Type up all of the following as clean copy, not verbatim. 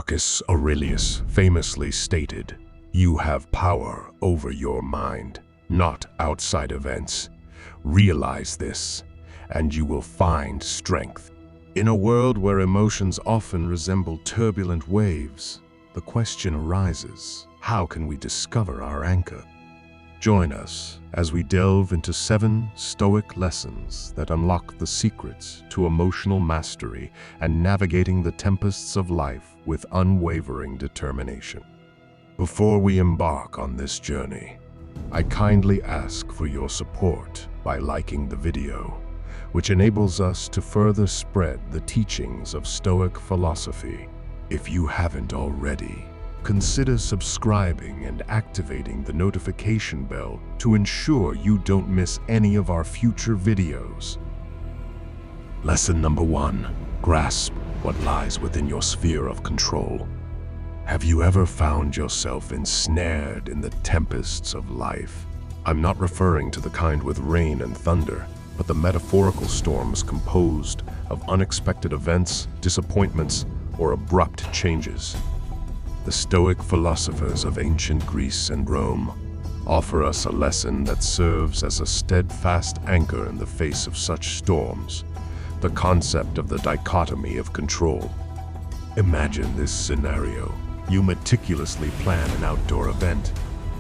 Marcus Aurelius famously stated, "You have power over your mind, not outside events. Realize this, and you will find strength." In a world where emotions often resemble turbulent waves, the question arises, how can we discover our anchor? Join us as we delve into 7 Stoic lessons that unlock the secrets to emotional mastery and navigating the tempests of life with unwavering determination. Before we embark on this journey, I kindly ask for your support by liking the video, which enables us to further spread the teachings of Stoic philosophy. If you haven't already, consider subscribing and activating the notification bell to ensure you don't miss any of our future videos. Lesson number 1. Grasp what lies within your sphere of control. Have you ever found yourself ensnared in the tempests of life? I'm not referring to the kind with rain and thunder, but the metaphorical storms composed of unexpected events, disappointments, or abrupt changes. The Stoic philosophers of ancient Greece and Rome offer us a lesson that serves as a steadfast anchor in the face of such storms, the concept of the dichotomy of control. Imagine this scenario. You meticulously plan an outdoor event,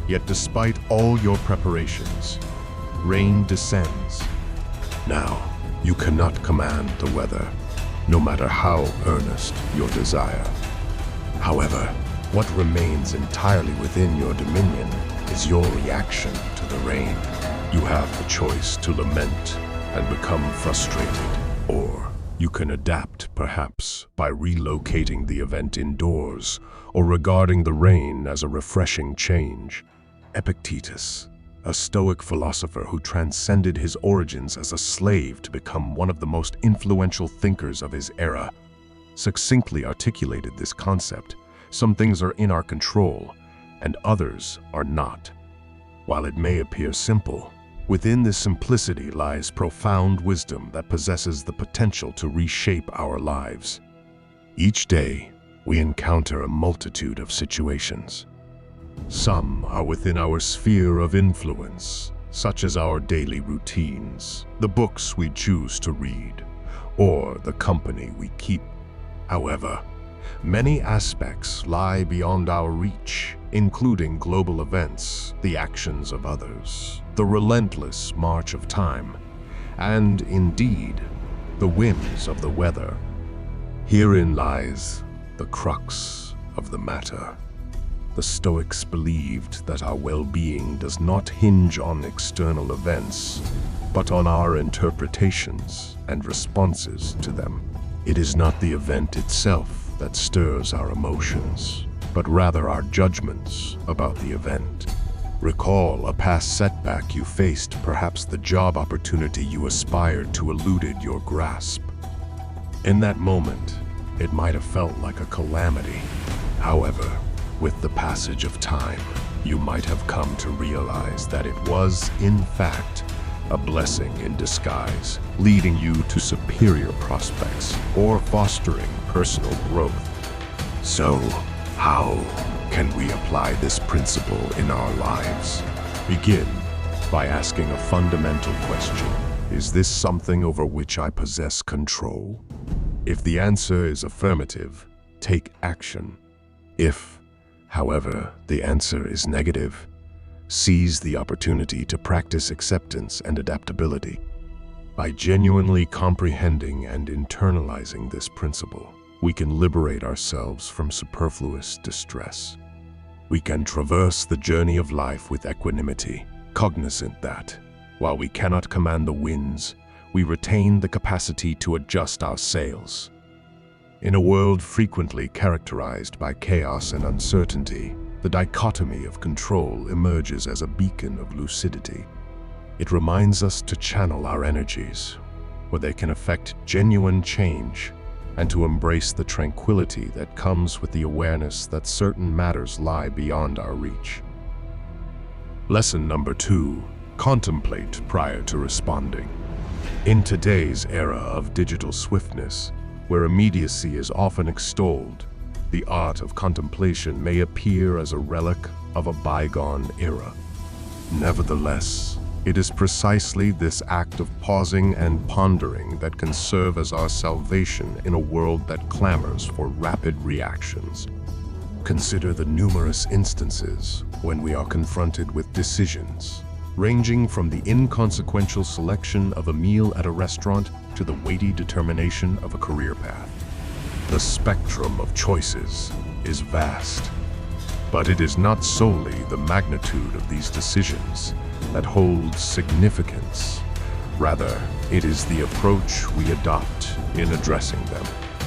yet despite all your preparations, rain descends. Now, you cannot command the weather, no matter how earnest your desire. However, what remains entirely within your dominion is your reaction to the rain. You have the choice to lament and become frustrated, or you can adapt, perhaps, by relocating the event indoors or regarding the rain as a refreshing change. Epictetus, a Stoic philosopher who transcended his origins as a slave to become one of the most influential thinkers of his era, succinctly articulated this concept. Some things are in our control, and others are not. While it may appear simple, within this simplicity lies profound wisdom that possesses the potential to reshape our lives. Each day, we encounter a multitude of situations. Some are within our sphere of influence, such as our daily routines, the books we choose to read, or the company we keep. However, many aspects lie beyond our reach, including global events, the actions of others, the relentless march of time, and indeed, the whims of the weather. Herein lies the crux of the matter. The Stoics believed that our well-being does not hinge on external events, but on our interpretations and responses to them. It is not the event itself that stirs our emotions, but rather our judgments about the event. Recall a past setback you faced, perhaps the job opportunity you aspired to eluded your grasp. In that moment, it might have felt like a calamity. However, with the passage of time, you might have come to realize that it was, in fact, a blessing in disguise, leading you to superior prospects or fostering personal growth. So, how can we apply this principle in our lives? Begin by asking a fundamental question. Is this something over which I possess control? If the answer is affirmative, take action. If, however, the answer is negative, seize the opportunity to practice acceptance and adaptability. By genuinely comprehending and internalizing this principle, we can liberate ourselves from superfluous distress. We can traverse the journey of life with equanimity, cognizant that, while we cannot command the winds, we retain the capacity to adjust our sails. In a world frequently characterized by chaos and uncertainty, the dichotomy of control emerges as a beacon of lucidity. It reminds us to channel our energies, where they can affect genuine change, and to embrace the tranquility that comes with the awareness that certain matters lie beyond our reach. Lesson number 2. Contemplate prior to responding. In today's era of digital swiftness, where immediacy is often extolled, The art of contemplation may appear as a relic of a bygone era. Nevertheless, it is precisely this act of pausing and pondering that can serve as our salvation in a world that clamors for rapid reactions. Consider the numerous instances when we are confronted with decisions, ranging from the inconsequential selection of a meal at a restaurant to the weighty determination of a career path. The spectrum of choices is vast, but it is not solely the magnitude of these decisions that holds significance. Rather, it is the approach we adopt in addressing them.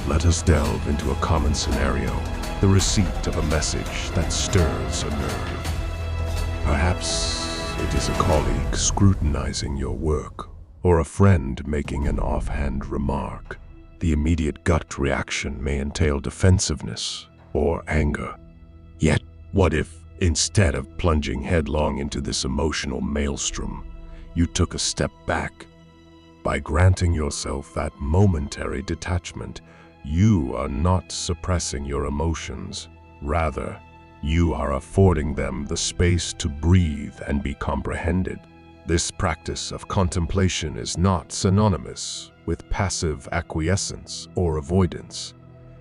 Let us delve into a common scenario, the receipt of a message that stirs a nerve. Perhaps it is a colleague scrutinizing your work, or a friend making an offhand remark. The immediate gut reaction may entail defensiveness or anger. Yet, what if, instead of plunging headlong into this emotional maelstrom, you took a step back? By granting yourself that momentary detachment, you are not suppressing your emotions. Rather, you are affording them the space to breathe and be comprehended. This practice of contemplation is not synonymous with passive acquiescence or avoidance.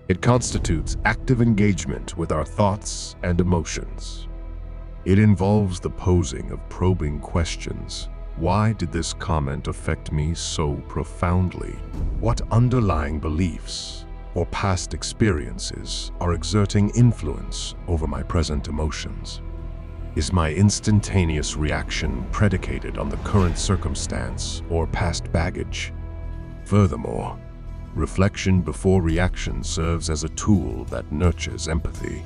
It constitutes active engagement with our thoughts and emotions. It involves the posing of probing questions. Why did this comment affect me so profoundly? What underlying beliefs or past experiences are exerting influence over my present emotions? Is my instantaneous reaction predicated on the current circumstance or past baggage? Furthermore, reflection before reaction serves as a tool that nurtures empathy.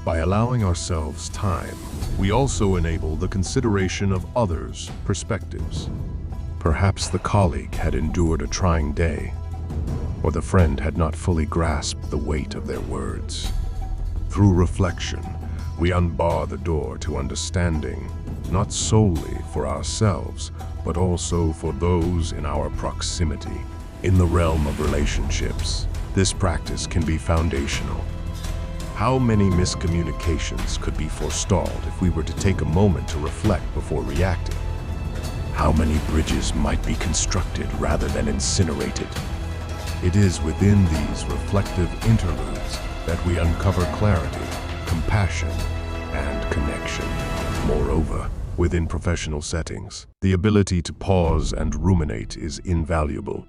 By allowing ourselves time, we also enable the consideration of others' perspectives. Perhaps the colleague had endured a trying day, or the friend had not fully grasped the weight of their words. Through reflection, we unbar the door to understanding, not solely for ourselves, but also for those in our proximity. In the realm of relationships, this practice can be foundational. How many miscommunications could be forestalled if we were to take a moment to reflect before reacting? How many bridges might be constructed rather than incinerated? It is within these reflective interludes that we uncover clarity, compassion, and connection. Moreover, within professional settings, the ability to pause and ruminate is invaluable.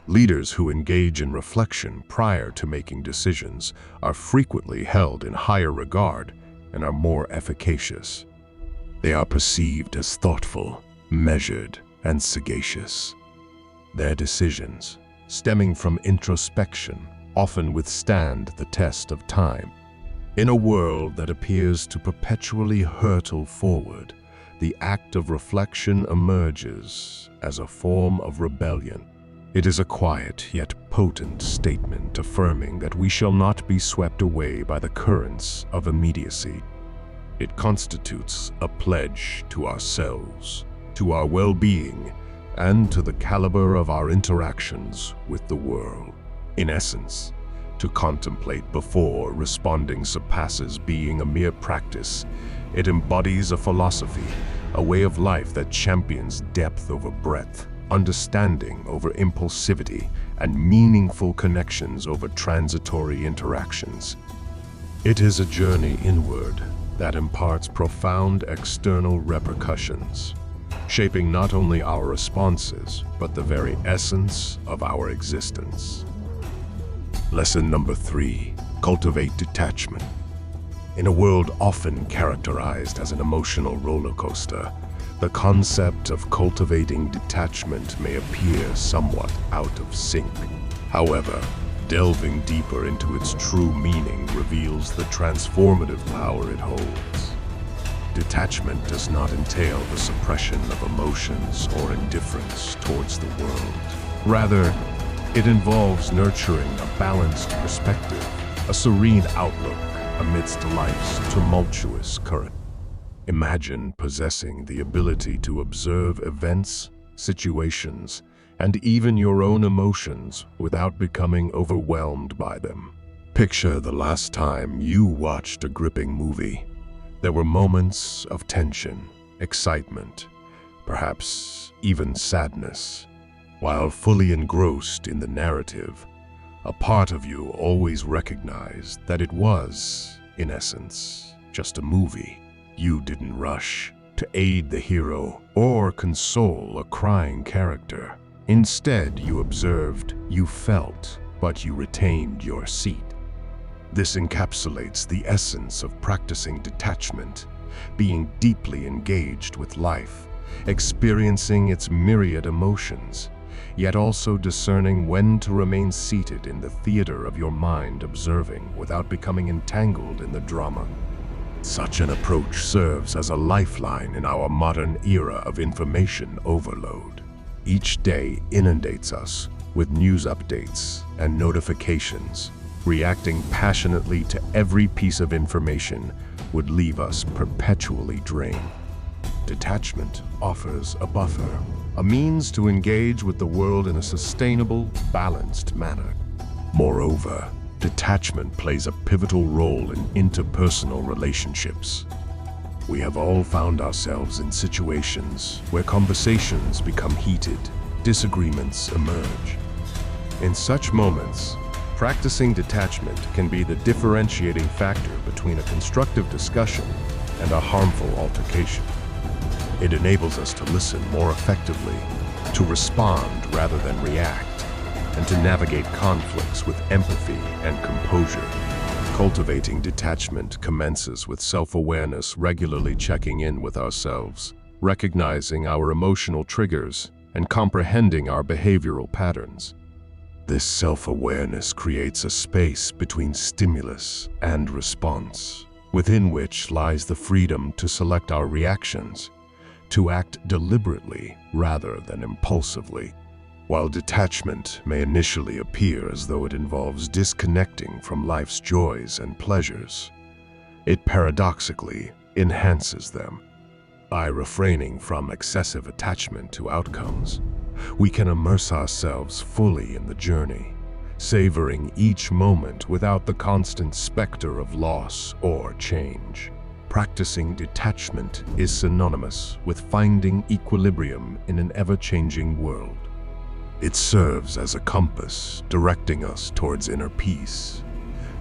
Leaders who engage in reflection prior to making decisions are frequently held in higher regard and are more efficacious. They are perceived as thoughtful, measured, and sagacious. Their decisions, stemming from introspection, often withstand the test of time. In a world that appears to perpetually hurtle forward, the act of reflection emerges as a form of rebellion. It is a quiet yet potent statement affirming that we shall not be swept away by the currents of immediacy. It constitutes a pledge to ourselves, to our well-being, and to the caliber of our interactions with the world. In essence, to contemplate before responding surpasses being a mere practice. It embodies a philosophy, a way of life that champions depth over breadth, understanding over impulsivity, and meaningful connections over transitory interactions. It is a journey inward that imparts profound external repercussions, shaping not only our responses, but the very essence of our existence. Lesson number 3, cultivate detachment. In a world often characterized as an emotional roller coaster, the concept of cultivating detachment may appear somewhat out of sync. However, delving deeper into its true meaning reveals the transformative power it holds. Detachment does not entail the suppression of emotions or indifference towards the world. Rather, it involves nurturing a balanced perspective, a serene outlook amidst life's tumultuous current. Imagine possessing the ability to observe events, situations, and even your own emotions without becoming overwhelmed by them. Picture the last time you watched a gripping movie. There were moments of tension, excitement, perhaps even sadness. While fully engrossed in the narrative, a part of you always recognized that it was, in essence, just a movie. You didn't rush to aid the hero or console a crying character. Instead, you observed, you felt, but you retained your seat. This encapsulates the essence of practicing detachment, being deeply engaged with life, experiencing its myriad emotions, yet also discerning when to remain seated in the theater of your mind, observing without becoming entangled in the drama. Such an approach serves as a lifeline in our modern era of information overload. Each day inundates us with news updates and notifications. Reacting passionately to every piece of information would leave us perpetually drained. Detachment offers a buffer, a means to engage with the world in a sustainable, balanced manner. Moreover, detachment plays a pivotal role in interpersonal relationships. We have all found ourselves in situations where conversations become heated, disagreements emerge. In such moments, practicing detachment can be the differentiating factor between a constructive discussion and a harmful altercation. It enables us to listen more effectively, to respond rather than react, and to navigate conflicts with empathy and composure. Cultivating detachment commences with self-awareness, regularly checking in with ourselves, recognizing our emotional triggers, and comprehending our behavioral patterns. This self-awareness creates a space between stimulus and response, within which lies the freedom to select our reactions, to act deliberately rather than impulsively. While detachment may initially appear as though it involves disconnecting from life's joys and pleasures, it paradoxically enhances them. By refraining from excessive attachment to outcomes, we can immerse ourselves fully in the journey, savoring each moment without the constant specter of loss or change. Practicing detachment is synonymous with finding equilibrium in an ever-changing world. It serves as a compass, directing us towards inner peace,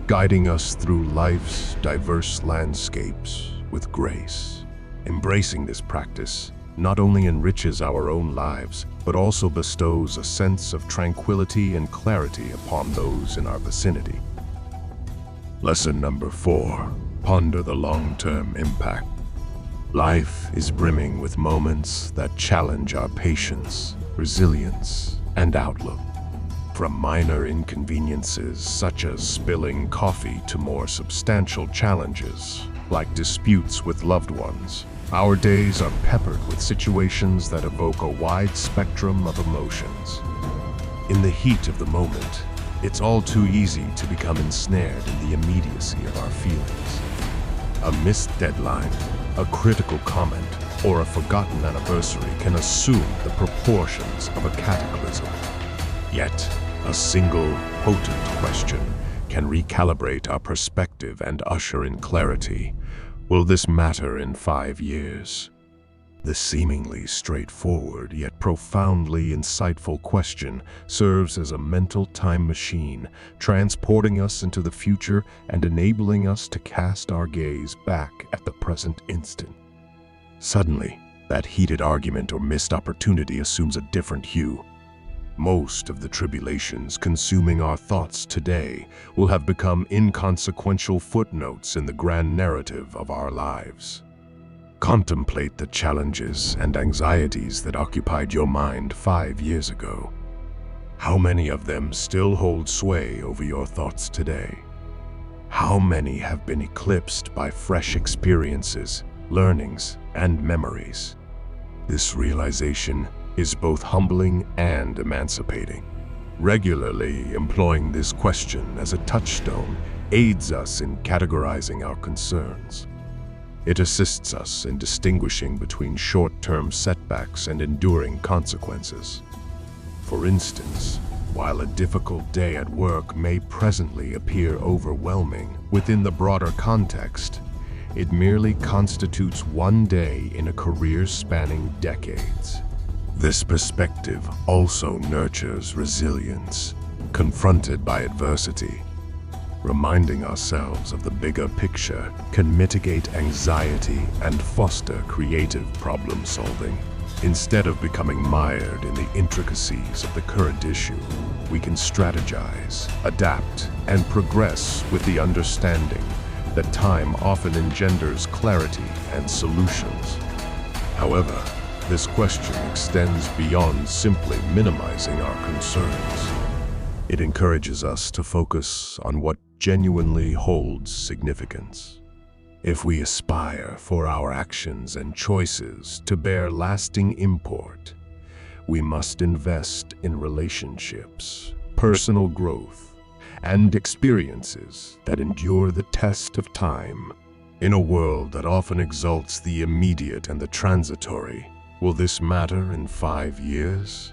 guiding us through life's diverse landscapes with grace. Embracing this practice not only enriches our own lives, but also bestows a sense of tranquility and clarity upon those in our vicinity. Lesson number 4. Ponder the long-term impact. Life is brimming with moments that challenge our patience, resilience, and outlook. From minor inconveniences such as spilling coffee to more substantial challenges, like disputes with loved ones, our days are peppered with situations that evoke a wide spectrum of emotions. In the heat of the moment, it's all too easy to become ensnared in the immediacy of our feelings. A missed deadline, a critical comment, or a forgotten anniversary can assume the proportions of a cataclysm. Yet, a single, potent question can recalibrate our perspective and usher in clarity. Will this matter in 5 years? The seemingly straightforward yet profoundly insightful question serves as a mental time machine, transporting us into the future and enabling us to cast our gaze back at the present instant. Suddenly, that heated argument or missed opportunity assumes a different hue. Most of the tribulations consuming our thoughts today will have become inconsequential footnotes in the grand narrative of our lives. Contemplate the challenges and anxieties that occupied your mind 5 years ago. How many of them still hold sway over your thoughts today? How many have been eclipsed by fresh experiences, learnings, and memories? This realization is both humbling and emancipating. Regularly employing this question as a touchstone aids us in categorizing our concerns. It assists us in distinguishing between short-term setbacks and enduring consequences. For instance, While a difficult day at work may presently appear overwhelming, within the broader context, it merely constitutes one day in a career spanning decades. This perspective also nurtures resilience, confronted by adversity. Reminding ourselves of the bigger picture can mitigate anxiety and foster creative problem solving. Instead of becoming mired in the intricacies of the current issue, we can strategize, adapt, and progress with the understanding that time often engenders clarity and solutions. However, this question extends beyond simply minimizing our concerns. It encourages us to focus on what genuinely holds significance. If we aspire for our actions and choices to bear lasting import, we must invest in relationships, personal growth, and experiences that endure the test of time. In a world that often exalts the immediate and the transitory, will this matter in 5 years?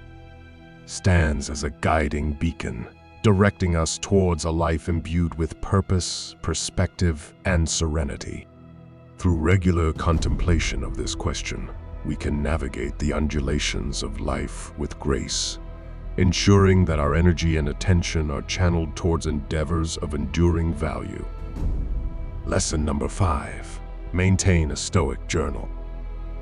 Stands as a guiding beacon, directing us towards a life imbued with purpose, perspective, and serenity. Through regular contemplation of this question, we can navigate the undulations of life with grace, ensuring that our energy and attention are channeled towards endeavors of enduring value. Lesson number 5. Maintain a Stoic journal.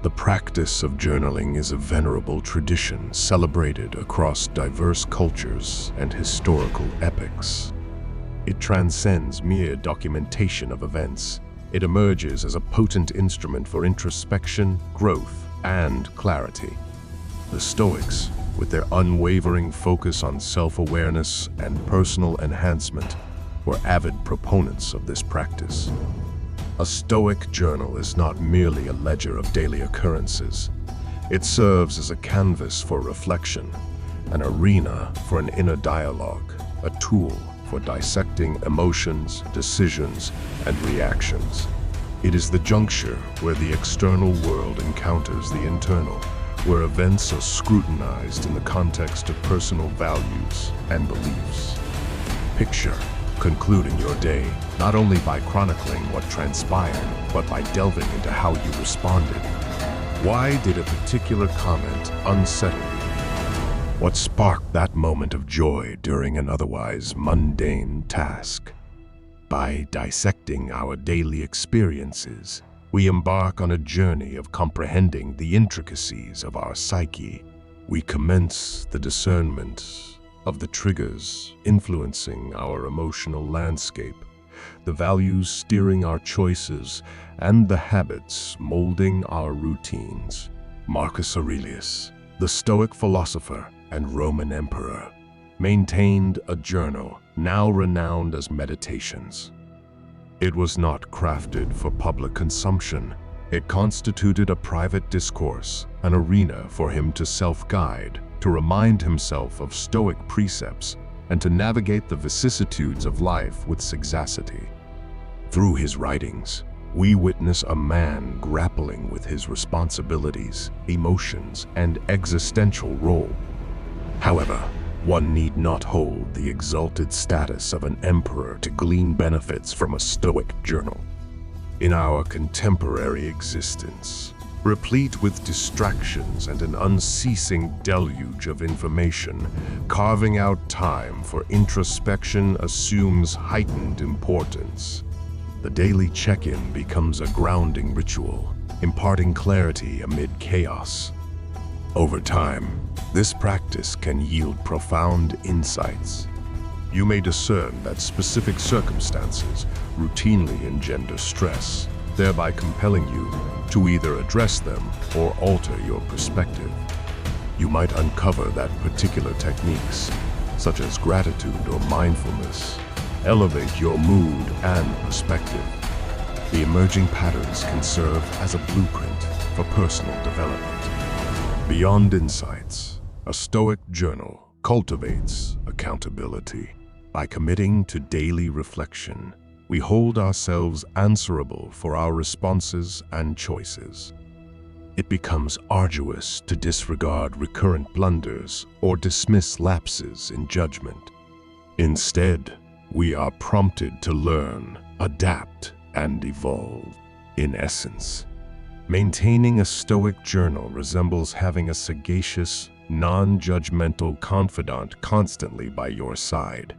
The practice of journaling is a venerable tradition celebrated across diverse cultures and historical epochs. It transcends mere documentation of events. It emerges as a potent instrument for introspection, growth, and clarity. The Stoics, with their unwavering focus on self-awareness and personal enhancement, were avid proponents of this practice. A Stoic journal is not merely a ledger of daily occurrences. It serves as a canvas for reflection, an arena for an inner dialogue, a tool for dissecting emotions, decisions, and reactions. It is the juncture where the external world encounters the internal, where events are scrutinized in the context of personal values and beliefs. Picture concluding your day not only by chronicling what transpired, but by delving into how you responded. Why did a particular comment unsettle you? What sparked that moment of joy during an otherwise mundane task? By dissecting our daily experiences, we embark on a journey of comprehending the intricacies of our psyche. We commence the discernment of the triggers influencing our emotional landscape, the values steering our choices, and the habits molding our routines. Marcus Aurelius, the Stoic philosopher and Roman emperor, maintained a journal now renowned as Meditations. It was not crafted for public consumption. It constituted a private discourse, an arena for him to self-guide, to remind himself of Stoic precepts, and to navigate the vicissitudes of life with sagacity. Through his writings, we witness a man grappling with his responsibilities, emotions, and existential role. However, one need not hold the exalted status of an emperor to glean benefits from a Stoic journal. In our contemporary existence, replete with distractions and an unceasing deluge of information, carving out time for introspection assumes heightened importance. The daily check-in becomes a grounding ritual, imparting clarity amid chaos. Over time, this practice can yield profound insights. You may discern that specific circumstances routinely engender stress, thereby compelling you to either address them or alter your perspective. You might uncover that particular techniques, such as gratitude or mindfulness, elevate your mood and perspective. The emerging patterns can serve as a blueprint for personal development. Beyond insights, a Stoic journal cultivates accountability. By committing to daily reflection, we hold ourselves answerable for our responses and choices. it becomes arduous to disregard recurrent blunders or dismiss lapses in judgment. Instead, we are prompted to learn, adapt, and evolve. In essence, maintaining a Stoic journal resembles having a sagacious, non-judgmental confidant constantly by your side,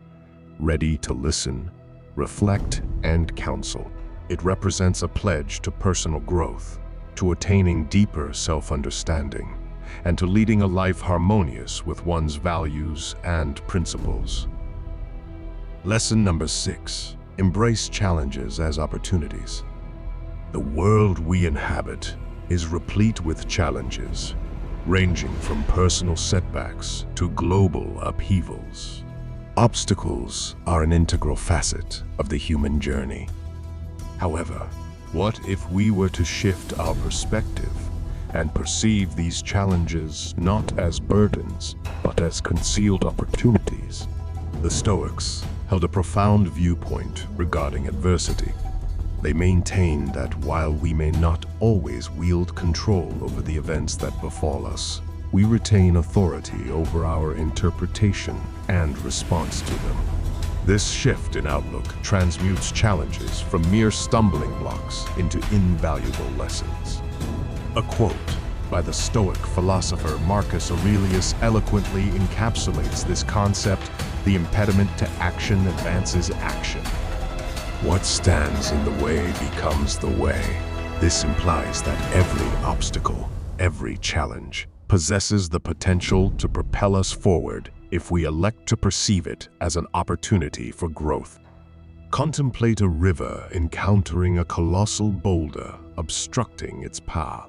ready to listen, reflect, and counsel. It represents a pledge to personal growth, to attaining deeper self-understanding, and to leading a life harmonious with one's values and principles. Lesson number 6. Embrace challenges as opportunities. The world we inhabit is replete with challenges, ranging from personal setbacks to global upheavals. Obstacles are an integral facet of the human journey. However, what if we were to shift our perspective and perceive these challenges not as burdens, but as concealed opportunities? The Stoics held a profound viewpoint regarding adversity. They maintained that while we may not always wield control over the events that befall us, we retain authority over our interpretation and response to them. This shift in outlook transmutes challenges from mere stumbling blocks into invaluable lessons. A quote by the Stoic philosopher Marcus Aurelius eloquently encapsulates this concept: "The impediment to action advances action. What stands in the way becomes the way." This implies that every obstacle, every challenge, possesses the potential to propel us forward if we elect to perceive it as an opportunity for growth. Contemplate a river encountering a colossal boulder obstructing its path.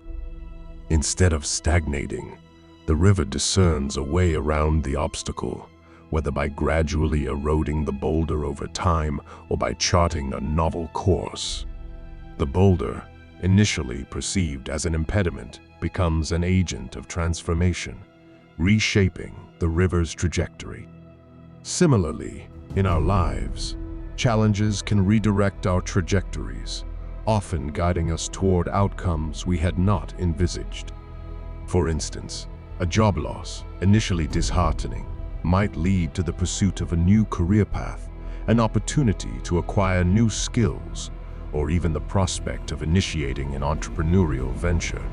Instead of stagnating, the river discerns a way around the obstacle, whether by gradually eroding the boulder over time or by charting a novel course. The boulder, initially perceived as an impediment, becomes an agent of transformation, reshaping the river's trajectory. Similarly, in our lives, challenges can redirect our trajectories, often guiding us toward outcomes we had not envisaged. For instance, a job loss, initially disheartening, might lead to the pursuit of a new career path, an opportunity to acquire new skills, or even the prospect of initiating an entrepreneurial venture.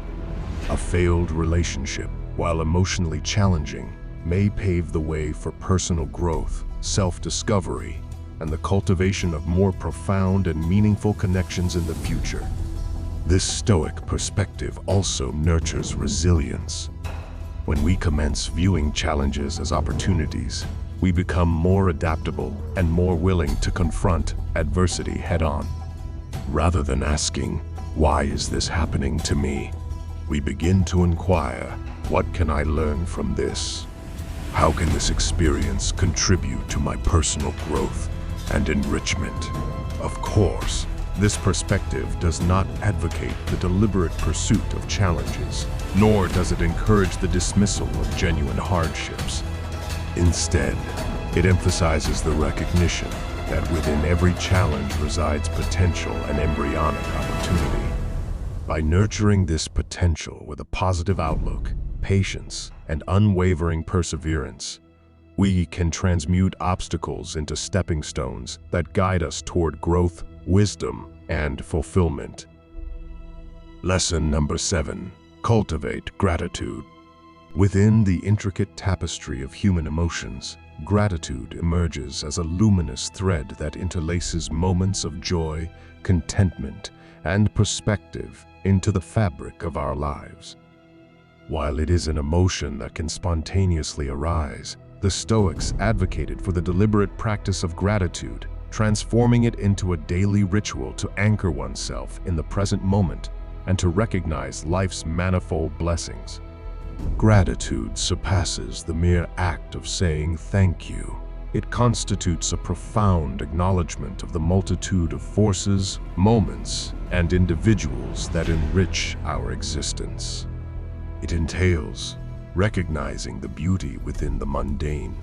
A failed relationship, while emotionally challenging, may pave the way for personal growth, self-discovery, and the cultivation of more profound and meaningful connections in the future. This Stoic perspective also nurtures resilience. When we commence viewing challenges as opportunities, we become more adaptable and more willing to confront adversity head-on. Rather than asking, "Why is this happening to me?" we begin to inquire, "What can I learn from this? How can this experience contribute to my personal growth and enrichment?" Of course, this perspective does not advocate the deliberate pursuit of challenges, nor does it encourage the dismissal of genuine hardships. Instead, it emphasizes the recognition that within every challenge resides potential and embryonic opportunity. By nurturing this potential with a positive outlook, patience, and unwavering perseverance, we can transmute obstacles into stepping stones that guide us toward growth, wisdom, and fulfillment. Lesson number 7. Cultivate gratitude. Within the intricate tapestry of human emotions, gratitude emerges as a luminous thread that interlaces moments of joy, contentment, and perspective into the fabric of our lives. While it is an emotion that can spontaneously arise, the Stoics advocated for the deliberate practice of gratitude, transforming it into a daily ritual to anchor oneself in the present moment and to recognize life's manifold blessings. Gratitude surpasses the mere act of saying thank you. It constitutes a profound acknowledgement of the multitude of forces, moments, and individuals that enrich our existence. It entails recognizing the beauty within the mundane,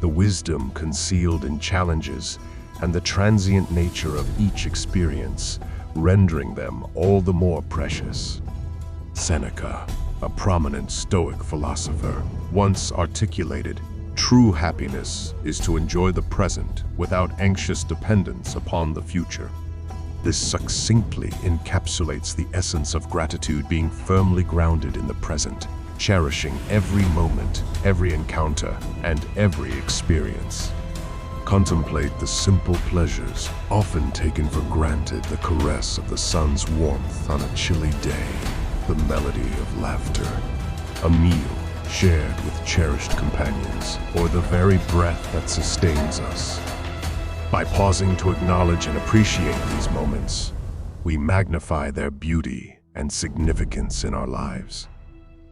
the wisdom concealed in challenges, and the transient nature of each experience, rendering them all the more precious. Seneca, a prominent Stoic philosopher, once articulated, "True happiness is to enjoy the present without anxious dependence upon the future." This succinctly encapsulates the essence of gratitude, being firmly grounded in the present, cherishing every moment, every encounter, and every experience. Contemplate the simple pleasures, often taken for granted: the caress of the sun's warmth on a chilly day, the melody of laughter, a meal shared with cherished companions, or the very breath that sustains us. By pausing to acknowledge and appreciate these moments, we magnify their beauty and significance in our lives.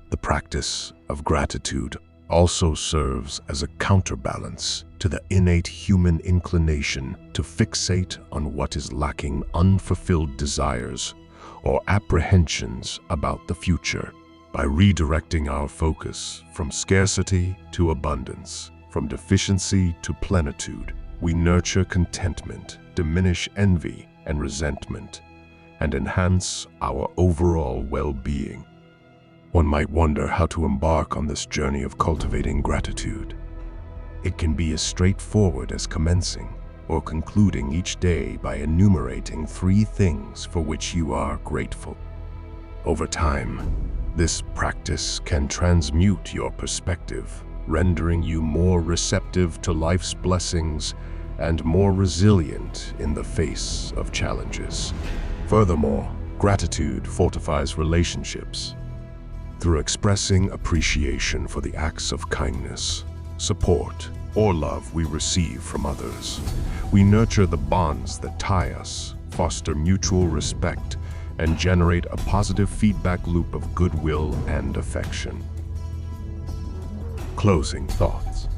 The practice of gratitude also serves as a counterbalance to the innate human inclination to fixate on what is lacking, unfulfilled desires, or apprehensions about the future. By redirecting our focus from scarcity to abundance, from deficiency to plenitude, we nurture contentment, diminish envy and resentment, and enhance our overall well-being. One might wonder how to embark on this journey of cultivating gratitude. It can be as straightforward as commencing or concluding each day by enumerating 3 things for which you are grateful. Over time, this practice can transmute your perspective, rendering you more receptive to life's blessings and more resilient in the face of challenges. Furthermore, gratitude fortifies relationships. Through expressing appreciation for the acts of kindness, support, or love we receive from others, we nurture the bonds that tie us, foster mutual respect, and generate a positive feedback loop of goodwill and affection. Closing thoughts.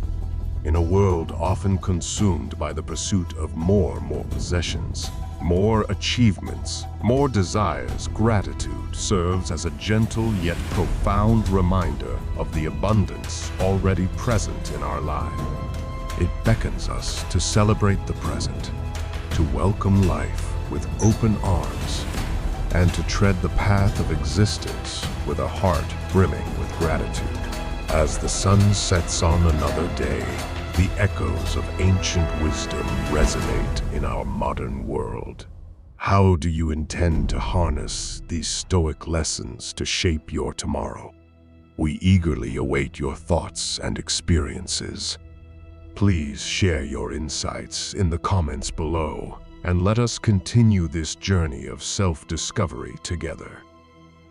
In a world often consumed by the pursuit of more possessions, more achievements, more desires, gratitude serves as a gentle yet profound reminder of the abundance already present in our lives. It beckons us to celebrate the present, to welcome life with open arms, and to tread the path of existence with a heart brimming with gratitude. As the sun sets on another day, the echoes of ancient wisdom resonate in our modern world. How do you intend to harness these Stoic lessons to shape your tomorrow? We eagerly await your thoughts and experiences. Please share your insights in the comments below, and let us continue this journey of self-discovery together.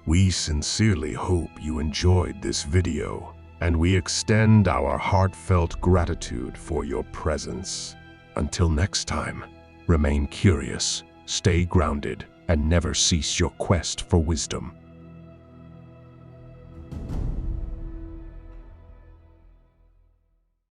We sincerely hope you enjoyed this video, and we extend our heartfelt gratitude for your presence. Until next time, remain curious, stay grounded, and never cease your quest for wisdom.